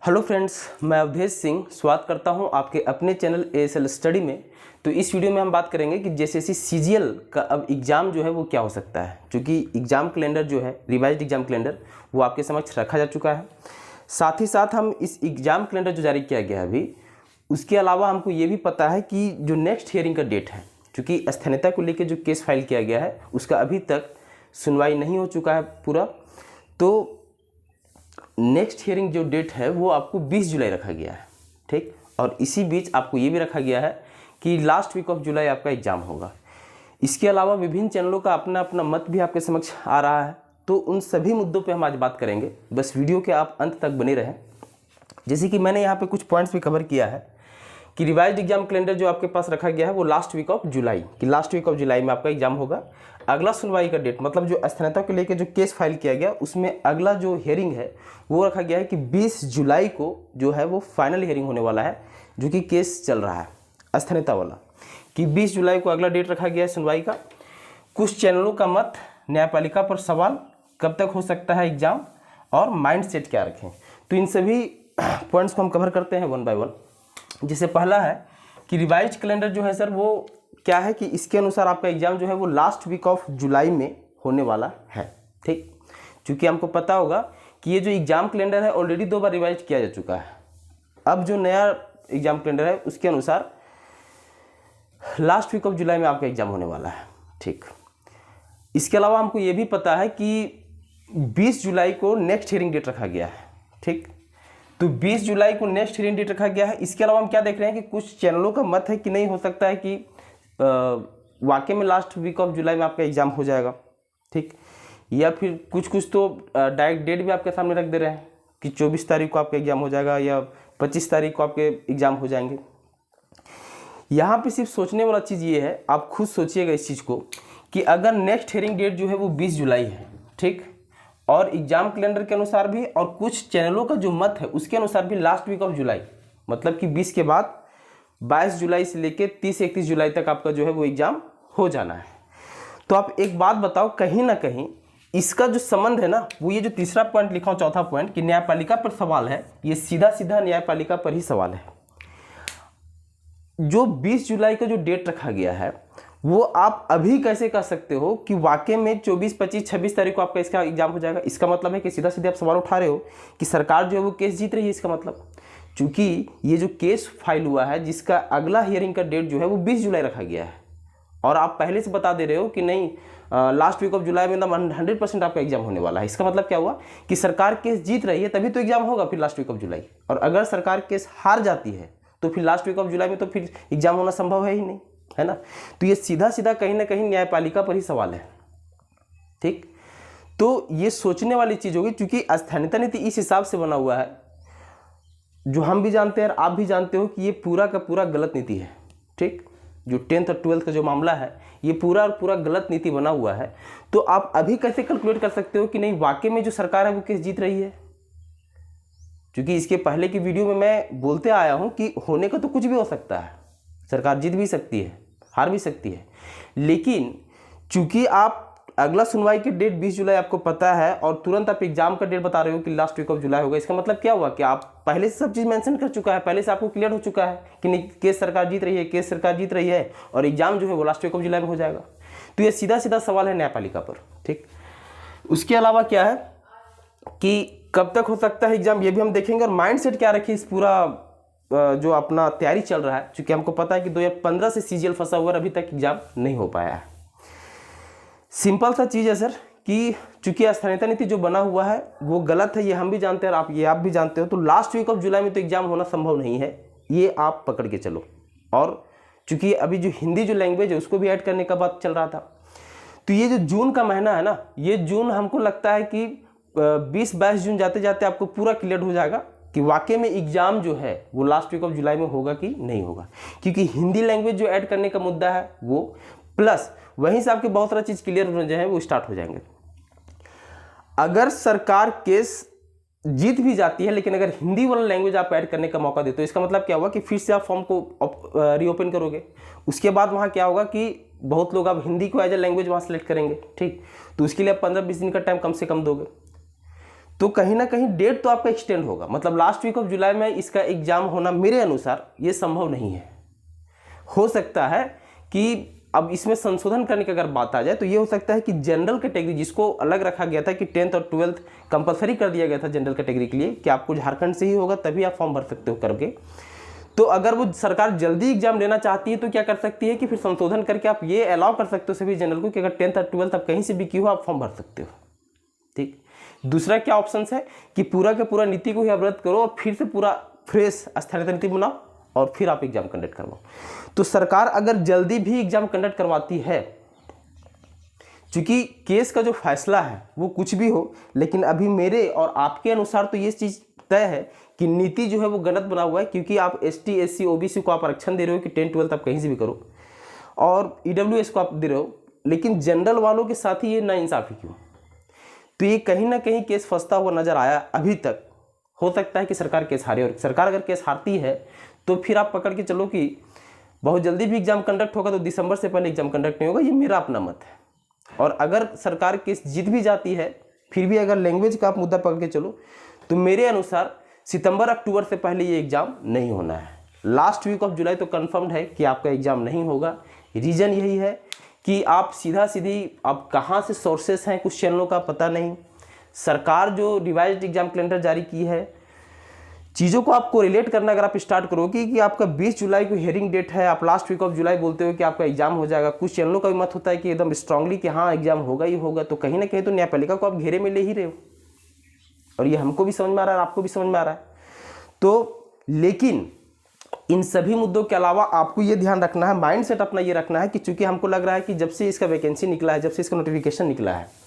Hello friends, मैं अवधेश सिंह स्वागत करता हूं आपके अपने चैनल एएसएल स्टडी में। तो इस वीडियो में हम बात करेंगे कि जेएसएससी सीजीएल का अब एग्ज़ाम जो है वो क्या हो सकता है, क्योंकि एग्ज़ाम कैलेंडर जो है रिवाइज्ड एग्ज़ाम कैलेंडर वो आपके समक्ष रखा जा चुका है। साथ ही साथ हम इस एग्ज़ाम कैलेंडर जो जारी किया गया है अभी, उसके अलावा हमको ये भी पता है कि जो नेक्स्ट हियरिंग का डेट है, क्योंकि स्थानीयता को लेकर जो केस फाइल किया गया है उसका अभी तक सुनवाई नहीं हो चुका है पूरा। तो नेक्स्ट हियरिंग जो डेट है वो आपको 20 जुलाई रखा गया है, ठीक। और इसी बीच आपको ये भी रखा गया है कि लास्ट वीक ऑफ जुलाई आपका एग्ज़ाम होगा। इसके अलावा विभिन्न चैनलों का अपना अपना मत भी आपके समक्ष आ रहा है, तो उन सभी मुद्दों पे हम आज बात करेंगे। बस वीडियो के आप अंत तक बने रहें। जैसे कि मैंने यहाँ पे कुछ पॉइंट्स भी कवर किया है कि रिवाइज्ड एग्जाम कैलेंडर जो आपके पास रखा गया है वो लास्ट वीक ऑफ जुलाई कि लास्ट वीक ऑफ जुलाई में आपका एग्जाम होगा। अगला सुनवाई का डेट मतलब जो स्थानीयता को लेकर जो केस फाइल किया गया उसमें अगला जो हियरिंग है वो रखा गया है कि 20 जुलाई को जो है वो फाइनल हियरिंग होने वाला है, जो कि केस चल रहा है स्थानीयता वाला, कि 20 जुलाई को अगला डेट रखा गया है सुनवाई का। कुछ चैनलों का मत, न्यायपालिका पर सवाल, कब तक हो सकता है एग्जाम और माइंड सेट क्या रखें, तो इन सभी पॉइंट्स को हम कवर करते हैं वन बाय वन। जैसे पहला है कि रिवाइज्ड कैलेंडर जो है सर वो क्या है कि इसके अनुसार आपका एग्जाम जो है वो लास्ट वीक ऑफ जुलाई में होने वाला है, ठीक। क्योंकि हमको पता होगा कि ये जो एग्जाम कैलेंडर है ऑलरेडी 2 बार रिवाइज किया जा चुका है। अब जो नया एग्जाम कैलेंडर है उसके अनुसार लास्ट वीक ऑफ जुलाई में आपका एग्जाम होने वाला है, ठीक। इसके अलावा हमको ये भी पता है कि 20 जुलाई को नेक्स्ट हियरिंग डेट रखा गया है, ठीक। तो 20 जुलाई को नेक्स्ट हियरिंग डेट रखा गया है। इसके अलावा हम क्या देख रहे हैं कि कुछ चैनलों का मत है कि नहीं हो सकता है कि वाकई में लास्ट वीक ऑफ जुलाई में आपका एग्ज़ाम हो जाएगा, ठीक। या फिर कुछ तो डायरेक्ट डेट भी आपके सामने रख दे रहे हैं कि 24 तारीख को आपका एग्ज़ाम हो जाएगा या 25 तारीख को आपके एग्ज़ाम हो जाएंगे। यहाँ पे सिर्फ सोचने वाला चीज़ ये है, आप खुद सोचिएगा इस चीज़ को, कि अगर नेक्स्ट हियरिंग डेट जो है वो 20 जुलाई है, ठीक, और एग्जाम कैलेंडर के अनुसार भी और कुछ चैनलों का जो मत है उसके अनुसार भी लास्ट वीक ऑफ जुलाई मतलब कि 20 के बाद 22 जुलाई से लेकर 30-31 जुलाई तक आपका जो है वो एग्ज़ाम हो जाना है। तो आप एक बात बताओ, कहीं ना कहीं इसका जो संबंध है ना वो ये जो तीसरा पॉइंट लिखा हूँ, चौथा पॉइंट कि न्यायपालिका पर सवाल है, ये सीधा सीधा न्यायपालिका पर ही सवाल है। जो 20 जुलाई का जो डेट रखा गया है वो आप अभी कैसे कह सकते हो कि वाकई में 24, 25, 26 तारीख को आपका इसका एग्जाम हो जाएगा? इसका मतलब है कि सीधा सीधे आप सवाल उठा रहे हो कि सरकार जो है वो केस जीत रही है। इसका मतलब चूंकि ये जो केस फाइल हुआ है जिसका अगला हियरिंग का डेट जो है वो 20 जुलाई रखा गया है, और आप पहले से बता दे रहे हो कि नहीं लास्ट वीक ऑफ जुलाई में 100% आपका एग्जाम होने वाला है। इसका मतलब क्या हुआ कि सरकार केस जीत रही है तभी तो एग्जाम होगा फिर लास्ट वीक ऑफ जुलाई, और अगर सरकार केस हार जाती है तो फिर लास्ट वीक ऑफ जुलाई में तो फिर एग्जाम होना संभव है ही नहीं, है ना। तो ये सीधा सीधा कहीं ना कहीं न्यायपालिका पर ही सवाल है, ठीक। तो ये सोचने वाली चीज होगी, क्योंकि स्थानीयता नीति इस हिसाब से बना हुआ है, जो हम भी जानते हैं और आप भी जानते हो कि ये पूरा का पूरा गलत नीति है, ठीक। जो 10th और 12th का जो मामला है ये पूरा और पूरा गलत नीति बना हुआ है। तो आप अभी कैसे कैलकुलेट कर सकते हो कि नहीं वाकई में जो सरकार है वो केस जीत रही है? क्योंकि इसके पहले की वीडियो में मैं बोलते आया हूं कि होने का तो कुछ भी हो सकता है, सरकार जीत भी सकती है, हार भी सकती है, लेकिन चूंकि आप अगला सुनवाई की डेट 20 जुलाई आपको पता है और तुरंत आप एग्जाम का डेट बता रहे हो कि लास्ट वीक ऑफ जुलाई होगा, इसका मतलब क्या हुआ कि आप पहले से सब चीज़ मेंशन कर चुका है, पहले से आपको क्लियर हो चुका है कि नहीं केस सरकार जीत रही है, केस सरकार जीत रही है और एग्जाम जो है वो लास्ट वीक ऑफ जुलाई में हो जाएगा। तो ये सीधा सीधा सवाल है न्यायपालिका पर, ठीक। उसके अलावा क्या है कि कब तक हो सकता है एग्जाम, ये भी हम देखेंगे, और माइंड सेट क्या रखिए इस पूरा जो अपना तैयारी चल रहा है। क्योंकि हमको पता है कि 2015 से सीजीएल फंसा हुआ अभी तक एग्जाम नहीं हो पाया है। सिंपल सा चीज़ है सर कि चूंकि स्थानीयता नीति जो बना हुआ है वो गलत है, ये हम भी जानते हैं और आप भी जानते हो। तो लास्ट वीक ऑफ जुलाई में तो एग्जाम होना संभव नहीं है, ये आप पकड़ के चलो। और चूंकि अभी जो हिंदी जो लैंग्वेज है उसको भी ऐड करने का बात चल रहा था, तो ये जो जून का महीना है ना, ये जून हमको लगता है कि 20-22 जून जाते जाते आपको पूरा क्लियर हो जाएगा कि वाकई में एग्जाम जो है वो लास्ट वीक ऑफ जुलाई में होगा कि नहीं होगा। क्योंकि हिंदी लैंग्वेज जो ऐड करने का मुद्दा है वो, प्लस वहीं से आपके बहुत सारा चीज़ क्लियर होने जो है वो स्टार्ट हो जाएंगे। अगर सरकार केस जीत भी जाती है लेकिन अगर हिंदी वाला लैंग्वेज आप ऐड करने का मौका देते हो, इसका मतलब क्या होगा कि फिर से आप फॉर्म को रीओपन करोगे। उसके बाद वहाँ क्या होगा कि बहुत लोग आप हिंदी को एज ए लैंग्वेज वहाँ सेलेक्ट करेंगे, ठीक। तो उसके लिए आप 15-20 दिन का टाइम कम से कम दोगे। तो कहीं ना कहीं डेट तो आपका एक्सटेंड होगा, मतलब लास्ट वीक ऑफ जुलाई में इसका एग्जाम होना मेरे अनुसार ये संभव नहीं है। हो सकता है कि अब इसमें संशोधन करने की अगर बात आ जाए तो ये हो सकता है कि जनरल कैटेगरी, जिसको अलग रखा गया था कि 10th और 12th कंपलसरी कर दिया गया था जनरल कैटेगरी के लिए कि आपको झारखंड से ही होगा तभी आप फॉर्म भर सकते हो करके, तो अगर वो सरकार जल्दी एग्जाम लेना चाहती है तो क्या कर सकती है कि फिर संशोधन करके आप ये अलाउ कर सकते हो सभी जनरल को कि अगर 10th और 12th आप कहीं से भी की हो आप फॉर्म भर सकते हो। ठीक, दूसरा क्या ऑप्शन है कि पूरा का पूरा नीति को ही आप रद्द करो और फिर से पूरा फ्रेश स्थानीय नीति बनाओ और फिर आप एग्जाम कंडक्ट करवाओ। तो सरकार अगर जल्दी भी एग्जाम कंडक्ट करवाती है, क्योंकि केस का जो फैसला है वो कुछ भी हो, लेकिन अभी मेरे और आपके अनुसार तो ये चीज़ तय है कि नीति जो है वो गलत बना हुआ है, क्योंकि आप ST SC OBC को आप आरक्षण दे रहे हो कि 10th 12th आप कहीं से भी करो और EWS को आप दे रहे हो, लेकिन जनरल वालों के साथ ही ये नाइंसाफ़ी क्यों? तो ये कहीं ना कहीं केस फंसता हुआ नजर आया अभी तक। हो सकता है कि सरकार केस हारे, और सरकार अगर केस हारती है तो फिर आप पकड़ के चलो कि बहुत जल्दी भी एग्जाम कंडक्ट होगा, तो दिसंबर से पहले एग्जाम कंडक्ट नहीं होगा। ये मेरा अपना मत है। और अगर सरकार केस जीत भी जाती है, फिर भी अगर लैंग्वेज का आप मुद्दा पकड़ के चलो तो मेरे अनुसार सितंबर अक्टूबर से पहले ये एग्जाम नहीं होना है। लास्ट वीक ऑफ जुलाई तो कन्फर्म्ड है कि आपका एग्जाम नहीं होगा। रीज़न यही है कि आप सीधा सीधी आप कहाँ से सोर्सेस हैं कुछ चैनलों का पता नहीं। सरकार जो रिवाइज्ड एग्जाम कैलेंडर जारी की है, चीज़ों को आपको रिलेट करना अगर आप स्टार्ट करोगे कि आपका 20 जुलाई को हियरिंग डेट है, आप लास्ट वीक ऑफ जुलाई बोलते हो कि आपका एग्जाम हो जाएगा। कुछ चैनलों का भी मत होता है कि एकदम स्ट्रांगली कि हाँ एग्जाम होगा ही होगा, तो कहीं ना कहीं तो न्यायपालिका को आप घेरे में ले ही रहे हो, और ये हमको भी समझ में आ रहा है, आपको भी समझ में आ रहा है। तो लेकिन इन सभी मुद्दों के अलावा आपको ये ध्यान रखना है, माइंडसेट अपना ये रखना है कि चूंकि हमको लग रहा है कि जब से इसका वैकेंसी निकला है, जब से इसका नोटिफिकेशन निकला है,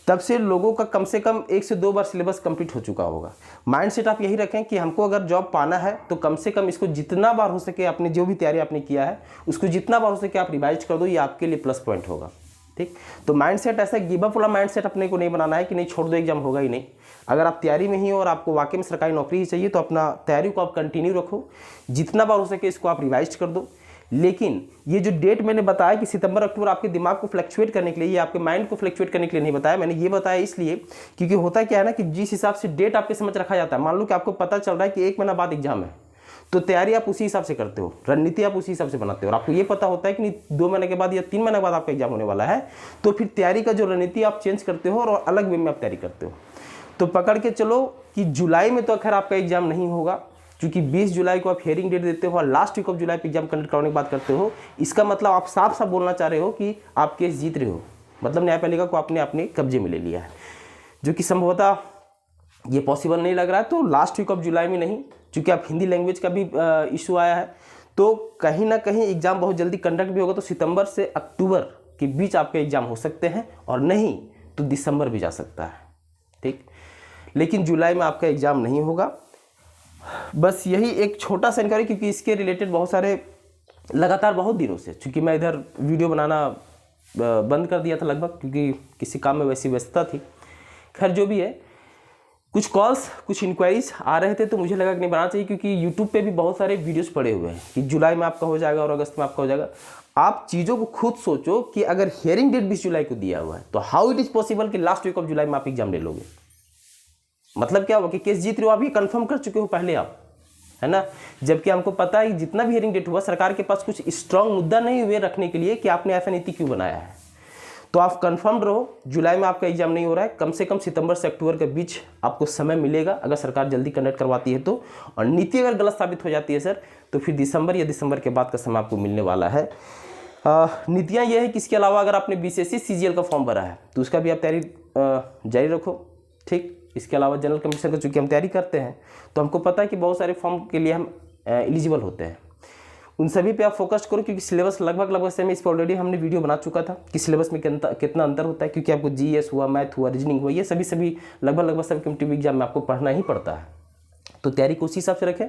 तब से लोगों का कम से कम 1 से 2 बार सिलेबस कंप्लीट हो चुका होगा। माइंडसेट आप यही रखें कि हमको अगर जॉब पाना है तो कम से कम इसको जितना बार हो सके, अपने जो भी तैयारी आपने किया है उसको जितना बार हो सके आप रिवाइज कर दो, ये आपके लिए प्लस पॉइंट होगा। ठीक, तो माइंडसेट ऐसा गिव अप वाला माइंडसेट अपने को नहीं बनाना है कि नहीं छोड़ दो एग्जाम होगा ही नहीं। अगर आप तैयारी में ही हो और आपको वाकई में सरकारी नौकरी ही चाहिए तो अपना तैयारी को आप कंटिन्यू रखो, जितना बार हो सके इसको आप रिवाइज कर दो। लेकिन ये जो डेट मैंने बताया कि सितंबर अक्टूबर आपके दिमाग को फ्लक्चुएट करने के लिए, ये आपके माइंड को फ्लक्चुएट करने के लिए नहीं बताया मैंने, ये बताया इसलिए क्योंकि होता क्या है ना कि जिस हिसाब से डेट आपके समझ रखा जाता है, मान लो कि आपको पता चल रहा है कि 1 महीना बाद एग्जाम है, तो तैयारी आप उसी हिसाब से करते हो, रणनीति आप उसी हिसाब से बनाते हो। और आपको ये पता होता है कि 2 महीने के बाद या 3 महीने के बाद आपका एग्जाम होने वाला है, तो फिर तैयारी का जो रणनीति आप चेंज करते हो और अलग वे में आप तैयारी करते हो। तो पकड़ के चलो कि जुलाई में तो खैर आपका एग्जाम नहीं होगा, क्योंकि 20 जुलाई को आप हियरिंग डेट देते हो और लास्ट वीक ऑफ जुलाई पे एग्जाम कंडक्ट करने की बात करते हो। इसका मतलब आप साफ साफ बोलना चाह रहे हो कि आप केस जीत रहे हो, मतलब न्यायपालिका को आपने अपने कब्जे में ले लिया है, जो कि संभवतः ये पॉसिबल नहीं लग रहा है। तो लास्ट वीक ऑफ जुलाई में नहीं, क्योंकि आप हिंदी लैंग्वेज का भी इशू आया है, तो कहीं ना कहीं एग्जाम बहुत जल्दी कंडक्ट भी होगा। तो सितंबर से अक्टूबर के बीच आपके एग्जाम हो सकते हैं, और नहीं तो दिसंबर भी जा सकता है। ठीक, लेकिन जुलाई में आपका एग्जाम नहीं होगा। बस यही एक छोटा सा इनक्वायरी, क्योंकि इसके रिलेटेड बहुत सारे लगातार बहुत दिनों से, चूँकि मैं इधर वीडियो बनाना बंद कर दिया था लगभग, क्योंकि किसी काम में वैसी व्यस्तता थी। खैर जो भी है, कुछ कॉल्स कुछ इंक्वायरीज आ रहे थे, तो मुझे लगा कि नहीं बनाना चाहिए, क्योंकि यूट्यूब पे भी बहुत सारे वीडियोस पड़े हुए हैं कि जुलाई में आपका हो जाएगा और अगस्त में आपका हो जाएगा। आप चीज़ों को खुद सोचो कि अगर हियरिंग डेट 20 जुलाई को दिया हुआ है, तो हाउ इट इज़ पॉसिबल कि लास्ट वीक ऑफ जुलाई में आप एग्जाम ले लोगे? मतलब क्या होगा कि केस जीत रहे हो, आप ये कंफर्म कर चुके हो पहले आप, है ना। जबकि हमको पता है कि जितना भी हियरिंग डेट हुआ, सरकार के पास कुछ स्ट्रांग मुद्दा नहीं हुए रखने के लिए कि आपने ऐसा नीति क्यों बनाया है। तो आप कंफर्म रहो, जुलाई में आपका एग्जाम नहीं हो रहा है, कम से कम सितंबर से अक्टूबर के बीच आपको समय मिलेगा, अगर सरकार जल्दी कंडक्ट करवाती है तो। और नीति अगर गलत साबित हो जाती है सर, तो फिर दिसंबर या दिसंबर के बाद का समय आपको मिलने वाला है। नीतियाँ ये है कि इसके अलावा अगर आपने BCSC CGL का फॉर्म भरा है तो उसका भी आप तैयारी जारी रखो। ठीक, इसके अलावा जनरल कमीशन का चूँकि हम तैयारी करते हैं, तो हमको पता है कि बहुत सारे फॉर्म के लिए हम एलिजिबल होते हैं। उन सभी पे आप फोकस करो, क्योंकि सिलेबस लगभग सेम। इस पर ऑलरेडी हमने वीडियो बना चुका था कि सिलेबस में कितना अंतर होता है, क्योंकि आपको GS हुआ, मैथ हुआ, रीजनिंग हुआ, ये सभी लगभग सब कॉम्पिटिटिव एग्जाम में आपको पढ़ना ही पड़ता है। तो तैयारी को उसी हिसाब से रखें।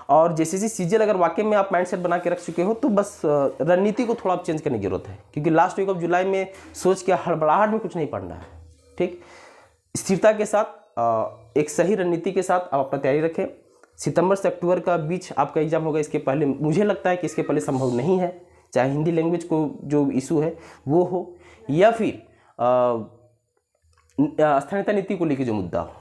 और जैसे CGL अगर वाकई में आप माइंडसेट बना के रख चुके हो, तो बस रणनीति को थोड़ा आप चेंज करने की जरूरत है, क्योंकि लास्ट वीक ऑफ जुलाई में सोच के हड़बड़ाहट में कुछ नहीं पढ़ना है। ठीक, स्थिरता के साथ, एक सही रणनीति के साथ आप अपना तैयारी रखें। सितंबर से अक्टूबर का बीच आपका एग्जाम होगा, इसके पहले मुझे लगता है कि इसके पहले संभव नहीं है, चाहे हिंदी लैंग्वेज को जो इशू है वो हो, या फिर स्थानीयता नीति को लेकर जो मुद्दा हो।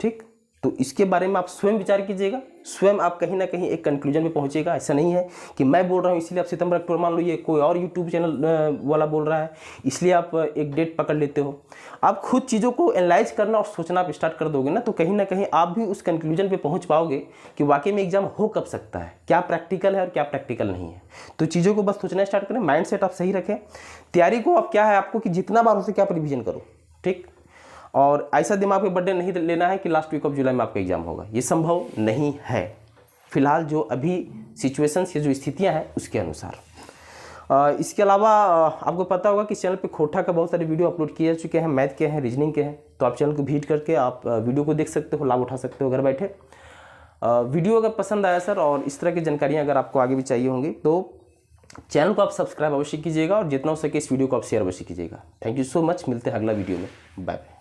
ठीक। तो इसके बारे में आप स्वयं विचार कीजिएगा, स्वयं आप कहीं ना कहीं एक कंक्लूजन पे पहुंचेगा। ऐसा नहीं है कि मैं बोल रहा हूँ इसलिए आप सितंबर अक्टूबर, मान लो ये कोई और यूट्यूब चैनल वाला बोल रहा है इसलिए आप एक डेट पकड़ लेते हो। आप खुद चीज़ों को एनालाइज करना और सोचना आप स्टार्ट कर दोगे ना, तो कहीं ना कहीं आप भी उस कंक्लूजन पे पहुंच पाओगे कि वाकई में एग्जाम हो कब सकता है, क्या प्रैक्टिकल है और क्या प्रैक्टिकल नहीं है। तो चीज़ों को बस सोचना स्टार्ट करें, माइंड सेट आप सही रखें, तैयारी को अब क्या है आपको कि जितना बार हो सके आप रिविजन करो, ठीक। और ऐसा दिमाग पे बर्थडे नहीं लेना है कि लास्ट वीक ऑफ जुलाई में आपका एग्जाम होगा, ये संभव नहीं है फिलहाल जो अभी सिचुएशंस या जो स्थितियां हैं उसके अनुसार। इसके अलावा आपको पता होगा कि चैनल पे खोटा का बहुत सारे वीडियो अपलोड किए जा चुके हैं, मैथ के हैं, रीजनिंग के हैं, तो आप चैनल को विजिट करके आप वीडियो को देख सकते हो, लाभ उठा सकते हो घर बैठे। वीडियो अगर पसंद आया सर और इस तरह की जानकारियाँ अगर आपको आगे भी चाहिए होंगी तो चैनल को आप सब्सक्राइब अवश्य कीजिएगा और जितना हो सके इस वीडियो को आप शेयर अवश्य कीजिएगा। थैंक यू सो मच, मिलते हैं अगला वीडियो में, बाय बाय।